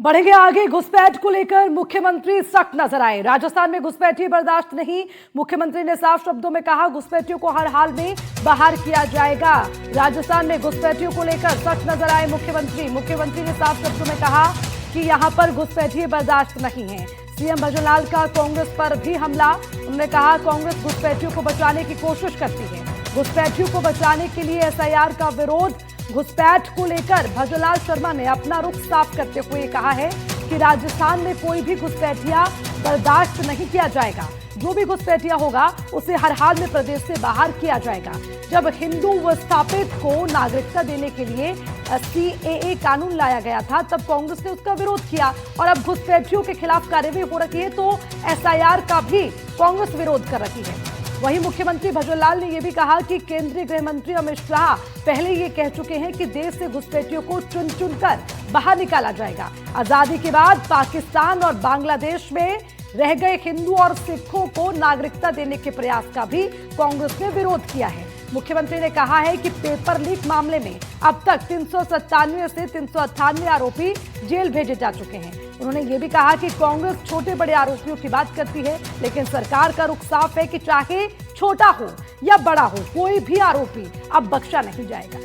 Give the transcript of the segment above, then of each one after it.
बढ़ेंगे आगे। घुसपैठ को लेकर मुख्यमंत्री सख्त नजर आए। राजस्थान में घुसपैठी बर्दाश्त नहीं। मुख्यमंत्री ने साफ शब्दों में कहा, घुसपैठियों को हर हाल में बाहर किया जाएगा। राजस्थान में घुसपैठियों को लेकर सख्त नजर आए मुख्यमंत्री ने साफ शब्दों में कहा कि यहां पर घुसपैठी बर्दाश्त नहीं है। सीएम भजनलाल का कांग्रेस पर भी हमला। उन्होंने कहा, कांग्रेस घुसपैठियों को बचाने की कोशिश करती है। घुसपैठियों को बचाने के लिए एसआईआर का विरोध। घुसपैठ को लेकर भजनलाल शर्मा ने अपना रुख साफ करते हुए कहा है कि राजस्थान में कोई भी घुसपैठिया बर्दाश्त नहीं किया जाएगा। जो भी घुसपैठिया होगा उसे हर हाल में प्रदेश से बाहर किया जाएगा। जब हिंदू विस्थापित को नागरिकता देने के लिए सीएए कानून लाया गया था, तब कांग्रेस ने उसका विरोध किया और अब घुसपैठियों के खिलाफ कार्रवाई हो रही है तो एसआईआर का भी कांग्रेस विरोध कर रही है। वहीं मुख्यमंत्री भजनलाल ने यह भी कहा कि केंद्रीय गृह मंत्री अमित शाह पहले ये कह चुके हैं कि देश से घुसपैठियों को चुन चुनकर बाहर निकाला जाएगा। आजादी के बाद पाकिस्तान और बांग्लादेश में रह गए हिंदू और सिखों को नागरिकता देने के प्रयास का भी कांग्रेस ने विरोध किया है। मुख्यमंत्री ने कहा है कि पेपर लीक मामले में अब तक 397 से 398 आरोपी जेल भेजे जा चुके हैं। उन्होंने ये भी कहा कि कांग्रेस छोटे बड़े आरोपियों की बात करती है, लेकिन सरकार का रुख साफ है कि चाहे छोटा हो या बड़ा हो, कोई भी आरोपी अब बख्शा नहीं जाएगा।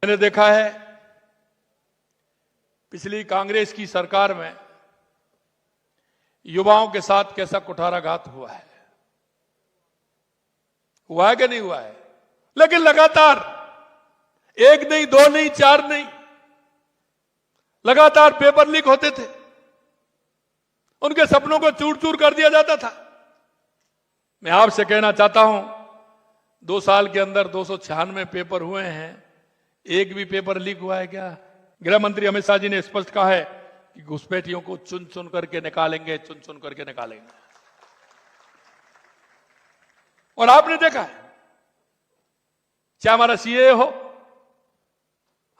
मैंने देखा है पिछली कांग्रेस की सरकार में युवाओं के साथ कैसा कुठाराघात हुआ है कि नहीं हुआ है। लेकिन लगातार एक नहीं, दो नहीं, चार नहीं, लगातार पेपर लीक होते थे। उनके सपनों को चूर चूर कर दिया जाता था। मैं आपसे कहना चाहता हूं, 2 साल के अंदर 296 पेपर हुए हैं, एक भी पेपर लीक हुआ है क्या? गृह मंत्री अमित शाह जी ने स्पष्ट कहा है कि घुसपैठियों को चुन चुन करके निकालेंगे, चुन चुन करके निकालेंगे। और आपने देखा है, चाहे हमारा सीएए हो,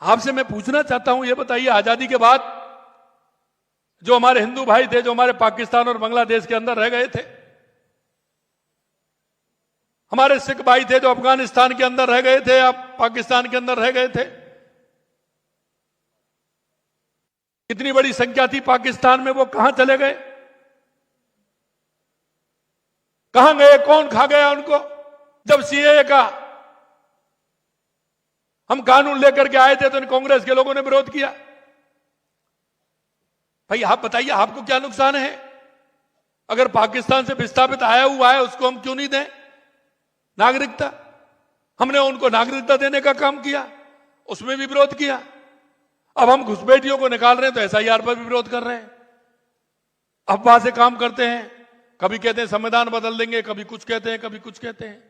आपसे मैं पूछना चाहता हूं, यह बताइए, आजादी के बाद जो हमारे हिंदू भाई थे, जो हमारे पाकिस्तान और बांग्लादेश के अंदर रह गए थे, हमारे सिख भाई थे जो अफगानिस्तान के अंदर रह गए थे या पाकिस्तान के अंदर रह गए थे, कितनी बड़ी संख्या थी पाकिस्तान में, वो कहां चले गए? कहां गए? कौन खा गया उनको? जब सीएए का हम कानून लेकर के आए थे तो कांग्रेस के लोगों ने विरोध किया। भाई आप बताइए, आपको क्या नुकसान है? अगर पाकिस्तान से विस्थापित आया हुआ है, उसको हम क्यों नहीं दें नागरिकता? हमने उनको नागरिकता देने का काम किया, उसमें भी विरोध किया। अब हम घुसपैठियों को निकाल रहे हैं तो एसआईआर पर भी विरोध कर रहे हैं। अफवाह से काम करते हैं, कभी कहते हैं संविधान बदल देंगे, कभी कुछ कहते हैं, कभी कुछ कहते हैं।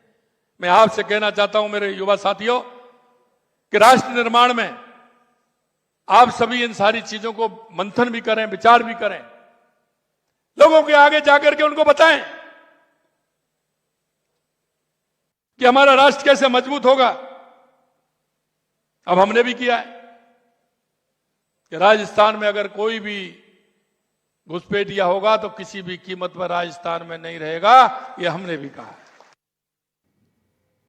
मैं आपसे कहना चाहता हूं मेरे युवा साथियों कि राष्ट्र निर्माण में आप सभी इन सारी चीजों को मंथन भी करें, विचार भी करें, लोगों के आगे जाकर के उनको बताएं कि हमारा राष्ट्र कैसे मजबूत होगा। अब हमने भी किया है कि राजस्थान में अगर कोई भी घुसपैठिया होगा तो किसी भी कीमत पर राजस्थान में नहीं रहेगा, यह हमने भी कहा है।